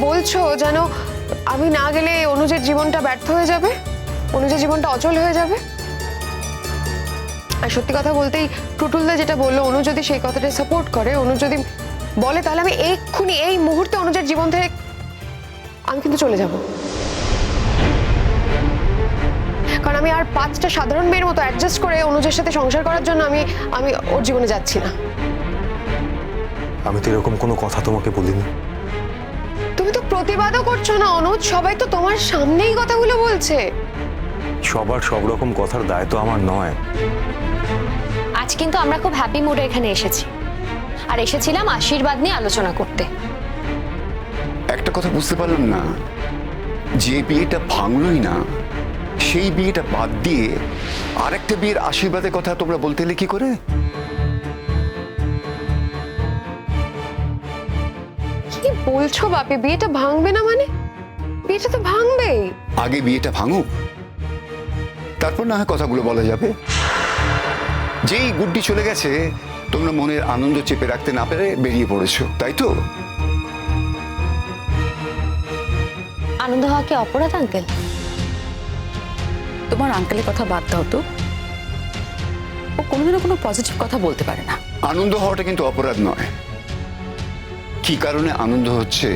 বলছো যেন আমি না গেলে অনুজের জীবনটা ব্যর্থ হয়ে যাবে, অনুজের জীবনটা অচল হয়ে যাবে। আর সত্যি কথা বলতেই টুটুলদা যেটা বললো, অনু যদি সেই কথাটা সাপোর্ট করে, অনু যদি বলে, তাহলে আমি এক্ষুনি এই মুহূর্তে অনুজের জীবন থেকে আমি কিন্তু চলে যাব। কারণ আমি আর 5টা সাধারণ মেয়ের মতো অ্যাডজাস্ট করে অনুজের সাথে সংসার করার জন্য আমি ওর জীবনে যাচ্ছি না। আমি তো এরকম কোনো কথা তোমাকে বলিনি। তুমি তো প্রতিবাদও করছো না অনুজ, সবাই তো তোমার সামনেই কথাগুলো বলছে। সবার সব রকম কথার দায় তো আমার নয়। আজ কিন্তু আমরা খুব হ্যাপি মুডে এখানে এসেছি, আর এসেছিলাম আশীর্বাদ নিয়ে আলোচনা করতে। একটা কথা বুঝতে পারলাম না, যে বিয়েটা ভাঙলই না সেই বিয়েটা বাদ দিয়ে আরেকটা বিয়ের আশীর্বাদের কথা তোমরা বলতে এলে কি করে? কি বলছো বাপি, বিয়েটা ভাঙবে না মানে? বিয়েটা তো ভাঙবেই। আগে বিয়েটা ভাঙুক, তারপর না হয় কথাগুলো বলা যাবে। যেই গুড্ডি চলে গেছে তোমরা মনের আনন্দ চেপে রাখতে না পেরে বেরিয়ে পড়েছো, তাই তো? আনন্দ হওয়া কি অপরাধ আঙ্কেল? তোমার আঙ্কেলের কথা বাদ দাও তো, ও কোনোদিনও কোনো পজিটিভ কথা বলতে পারে না। আনন্দ হওয়াটা কিন্তু অপরাধ নয়। কি কারণে আনন্দ হচ্ছে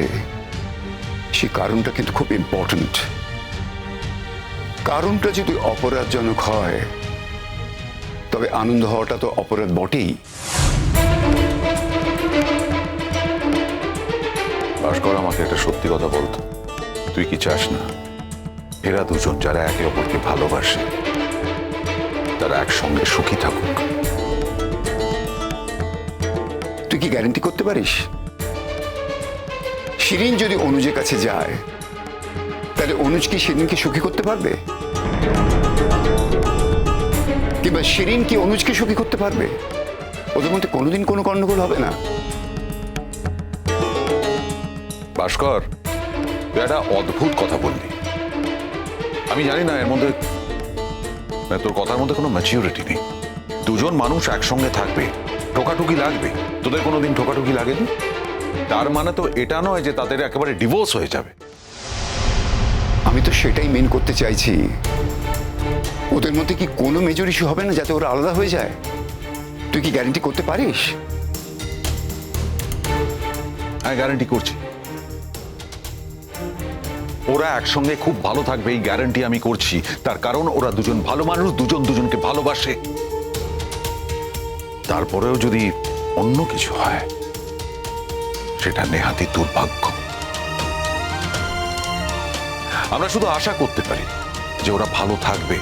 সে কারণটা কিন্তু খুব ইম্পর্ট্যান্ট। কারণটা যদি অপরাধজনক হয় তবে আনন্দ হওয়াটা তো অপরাধ বটেই। ভাস্কর, আমাকে একটা সত্যি কথা বলতো, তুই কি চাস না এরা দুজন যারা একে অপরকে ভালোবাসে তারা একসঙ্গে সুখী থাকুক? তুই কি গ্যারান্টি করতে পারিস শিরিন যদি অনুজের কাছে যায় তাহলে অনুজ কি শিরিনকে সুখী করতে পারবে? কিংবা শিরিন কি অনুজকে সুখী করতে পারবে? ওদের মধ্যে কোনোদিন কোনো গন্ডগোল হবে না। ভাস্কর, তুই একটা অদ্ভুত কথা বললি। আমি জানি না এর মধ্যে, তোর কথার মধ্যে কোনো ম্যাচিউরিটি নেই। দুজন মানুষ একসঙ্গে থাকবে, ঠোকাঠুকি লাগবে। তোদের কোনোদিন ঠোকাঠুকি লাগেনি? তার মানে তো এটা নয় যে তাদের একেবারে ডিভোর্স হয়ে যাবে। আমি তো সেটাই মেন করতে চাইছি। ওদের মধ্যে কি কোনো মেজর ইস্যু হবে না যাতে ওরা আলাদা হয়ে যায়? তুই কি গ্যারান্টি করতে পারিস? হ্যাঁ, গ্যারান্টি করছি ওরা একসঙ্গে খুব ভালো থাকবে, এই গ্যারান্টি আমি করছি। তার কারণ ওরা দুজন ভালো মানুষ, দুজন দুজনকে ভালোবাসে। তারপরেও যদি অন্য কিছু হয় সেটা নেহাতি দুর্ভাগ্য। আমরা শুধু আশা করতে পারি যে ওরা ভালো থাকবে,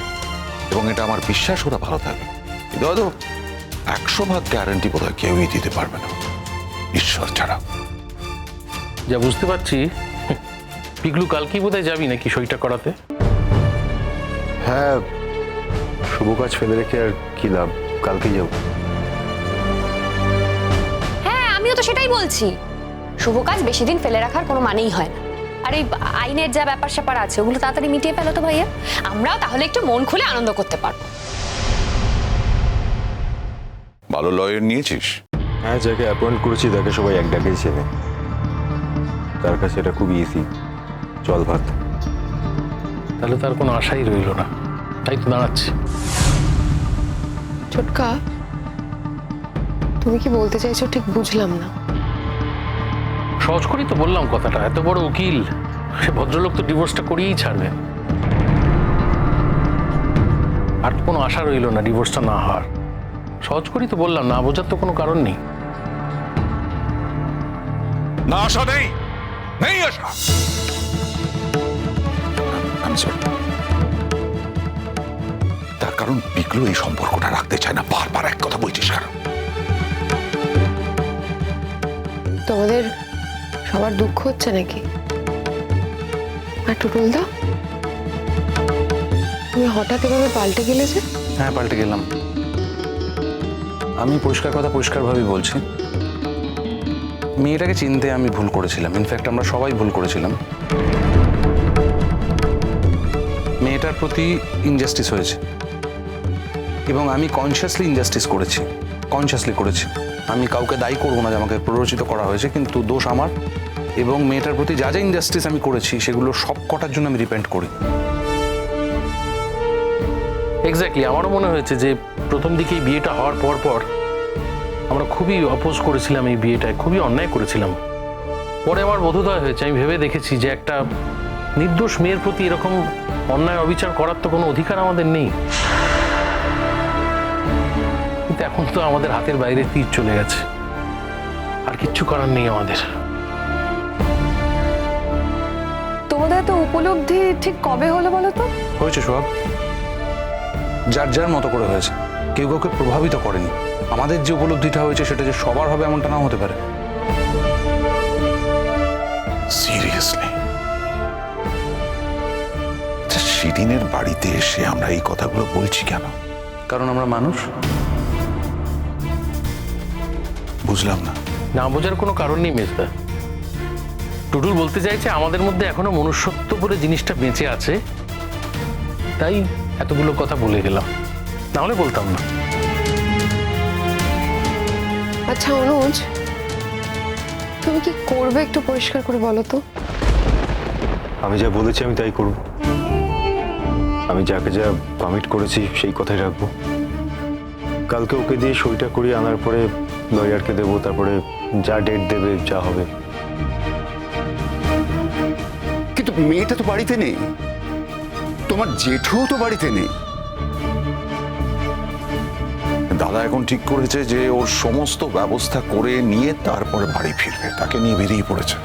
এবং এটা আমার বিশ্বাস ওরা ভালো থাকবে। কিন্তু হয়তো 100% গ্যারান্টি বোধহয় কেউই দিতে পারবে না, ঈশ্বর ছাড়া। যা বুঝতে পারছি, পিগলু কালকেই বোধহয় যাবি নাকি সইটা করাতে? হ্যাঁ, শুভ কাজ ফেলে রেখে আর কি লাভ, কালকেই যাবো। হ্যাঁ, আমিও তো সেটাই বলছি। শুভ কাজ বেশি দিন ফেলে রাখার কোনো মানেই হয় না। আর এই আইনের যা ব্যাপার স্যাপার আছে ওগুলো তাড়াতাড়ি মিটিয়ে ফেলো তো ভাইয়া, আমরাও তাহলে একটু মন খুলে আনন্দ করতে পারবো। ভালো লয়ার নিয়েছিস? হ্যাঁ, যাকে অ্যাপয়েন্ট করেছি তাকে সবাই এক ডাকেই চেনে। তার কাছে এটা খুব ইজি, জল ভাত। তাহলে তার কোনো আশাই রইল না, তাই তো দাঁড়াচ্ছে। ছোটকা, তুমি কি বলতে চাইছো ঠিক বুঝলাম না। সহজ করেই তো বললাম কথাটা। এত বড় উকিল, সে ভদ্রলোক তো ডিভোর্সটা করিয়েই ছাড়বেন। আর কোনো আশা রইল না ডিভোর্সটা না হওয়ার। সহজ করেই তো বললাম, না বোঝার তো কোনো কারণ নেই। না, আশা নেই, নেই আশা। আমি সরি। তার কারণ পিগলু এই সম্পর্কটা রাখতে চায় না। বারবার এক কথা বলছিস কেন? তোমাদের সবার দুঃখ হচ্ছে নাকি? আর টুটুলদা, তুমি হঠাৎ এভাবে পাল্টে গেলে যে? হ্যাঁ, পাল্টে গেলাম। আমি পরিষ্কার কথা পরিষ্কারভাবেই বলছি, মেয়েটাকে চিনতে আমি ভুল করেছিলাম। ইনফ্যাক্ট আমরা সবাই ভুল করেছিলাম। মেয়েটার প্রতি ইনজাস্টিস হয়েছে, এবং আমি কনসিয়াসলি ইনজাস্টিস করেছি, কনসিয়াসলি করেছি। আমি কাউকে দায়ী করবো না যে আমাকে প্ররোচিত করা হয়েছে, কিন্তু দোষ আমার এবং মেয়েটার প্রতি যা যা ইনজাস্টিস আমি করেছি সেগুলো সব কটার জন্য আমি রিপেন্ট করি। এক্স্যাক্টলি, আমারও মনে হয়েছে যে প্রথম দিকে এই বিয়েটা হওয়ার পর আমরা খুবই অপোজ করেছিলাম এই বিয়েটায়, খুবই অন্যায় করেছিলাম। পরে আমার বোধোদয় হয়েছে, আমি ভেবে দেখেছি যে একটা নির্দোষ মেয়ের প্রতি এরকম অন্যায় অবিচার করার তো কোনো অধিকার আমাদের নেই। কিন্তু এখন তো আমাদের হাতের বাইরে তীর চলে গেছে, আর কিচ্ছু করার নেই আমাদের। তোমাদের তো উপলব্ধি ঠিক কবে হলো বলো তো? হয়েছে সোহাগ, যার যার মতো করে হয়েছে, কেউ কাউকে প্রভাবিত করেনি। আমাদের যে উপলব্ধিটা হয়েছে সেটা যে সবার হবে এমনটা নাও হতে পারে। সিরিয়াসলি, শিরিনের বাড়িতে এসে আমরা এই কথাগুলো বলছি কেন? কারণ আমরা মানুষ। বুঝলাম না। না বোঝার কোনো কারণ নেই মেজদা। টুটুল বলতে চাইছে আমাদের মধ্যে এখনো মনুষ্যত্ব বলে জিনিসটা বেঁচে আছে, তাই এতগুলো কথা বলে গেলাম, না হলে বলতাম না। আচ্ছা অনুজ, তুমি কি করবে একটু পরিষ্কার করে বলো তো? আমি যা বলেছি আমি তাই করব। আমি যাকে যা পারমিট করেছি সেই কথাই রাখবো। কালকে ওকে দিয়ে সইটা করিয়ে আনার পরে লয়ারকে দেবো, তারপরে যা ডেট দেবে যা হবে। কিন্তু মেয়েটা তো বাড়িতে নেই, তোমার জেঠুও তো বাড়িতে নেই। দাদা এখন ঠিক করেছে যে ওর সমস্ত ব্যবস্থা করে নিয়ে তারপরে বাড়ি ফিরবে, তাকে নিয়ে বেরিয়ে পড়েছে।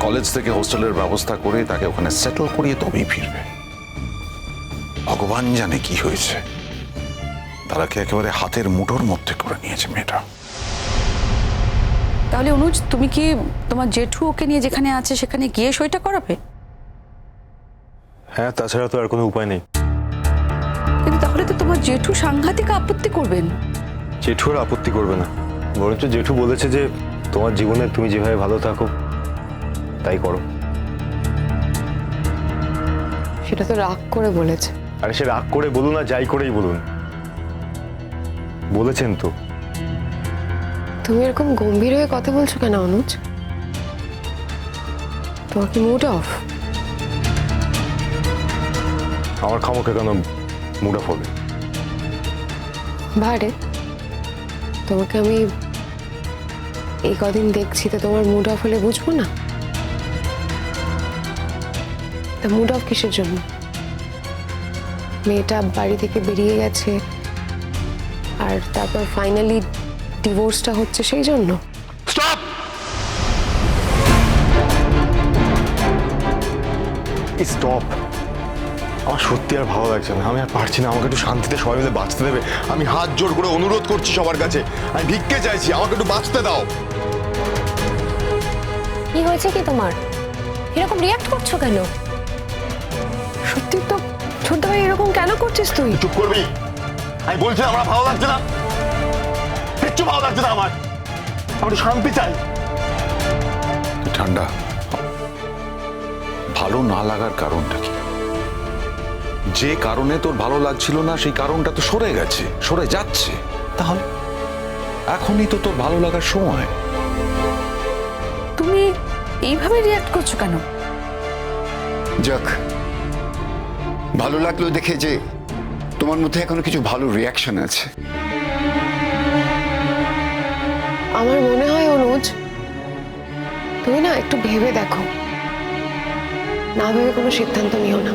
কলেজ থেকে হোস্টেলের ব্যবস্থা করে তাকে ওখানে সেটেল করিয়ে তবেই ফিরবে। ভগবান জানে কি হয়েছে, তারাকে একেবারে হাতের মুঠোর মধ্যে করে নিয়েছে মেয়েটা। তাহলে অনুজ, তুমি কি তোমার জেঠু ওকে নিয়ে যেখানে আছে সেখানে গিয়ে সইটা করাবে? হ্যাঁ, তাছাড়া তো আর কোনো উপায় নেই। কিন্তু তাহলে তো তোমার জেঠু সাংঘাতিক আপত্তি করবেন। জেঠু আর আপত্তি করবে না, বরঞ্চ জেঠু বলেছে যে তোমার জীবনে তুমি যেভাবে ভালো থাকো তাই করো। সেটা তো রাগ করে বলেছে। আরে সে রাগ করে বলুন আর যাই করেই বলুন, বলেছেন তো। তুমি এরকম গম্ভীর হয়ে কথা বলছো কেন অনুজ? তোমার কি মুড অফ? আমার খামোকে কেন মুড অফ হবে? বারে তোমাকে আমি এই কদিন দেখছি, তো তোমার মুড অফ হলে বুঝবো না? তা মুড অফ কিসের জন্য? মেয়েটা বাড়ি থেকে বেরিয়ে গেছে আর তারপর ফাইনালি ডিভোর্সটা হচ্ছে সেই জন্য? স্টপ! স্টপ! আমার সত্যি আর ভালো লাগছে না, আমি আর পারছি না। আমাকে একটু শান্তিতে সবাই মিলে বাঁচতে দেবে। আমি হাত জোড় করে অনুরোধ করছি সবার কাছে, আমি ভিক্ষে চাইছি, আমাকে একটু বাঁচতে দাও। কি হয়েছে কি তোমার? এরকম রিয়াক্ট করছো কেন? সত্যি তো ছোট ভাই, এরকম কেন করছিস তুই? চুপ করবি? আমি বলছি আমার ভালো লাগছে না, কিচ্ছু ভালো লাগছে না আমার। আমি একটু শান্তি চাই। ঠান্ডা, ভালো না লাগার কারণটা কি? যে কারণে তোর ভালো লাগছিল না সেই কারণটা তো সরে গেছে, সরে যাচ্ছে। তাহলে এখনই তো তোর ভালো লাগার সময়। তুমি এইভাবে রিয়াক্ট করছো কেন? যাক, ভালো লাগলো দেখে যে তোমার মধ্যে এখনো কিছু ভালো রিয়াকশন আছে। আমার মনে হয় অনুজ, তুমি না একটু ভেবে দেখো, না ভেবে কোনো সিদ্ধান্ত নিও না।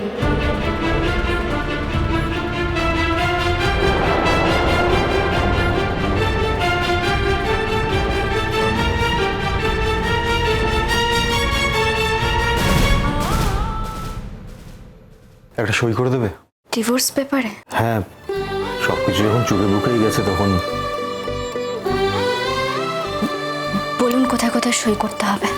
একটা সই করে দেবে? ডিভোর্স পেপারে? হ্যাঁ, সবকিছু যখন চোখে বুকেই গেছে তখন। বলুন কোথায় কোথায় সই করতে হবে?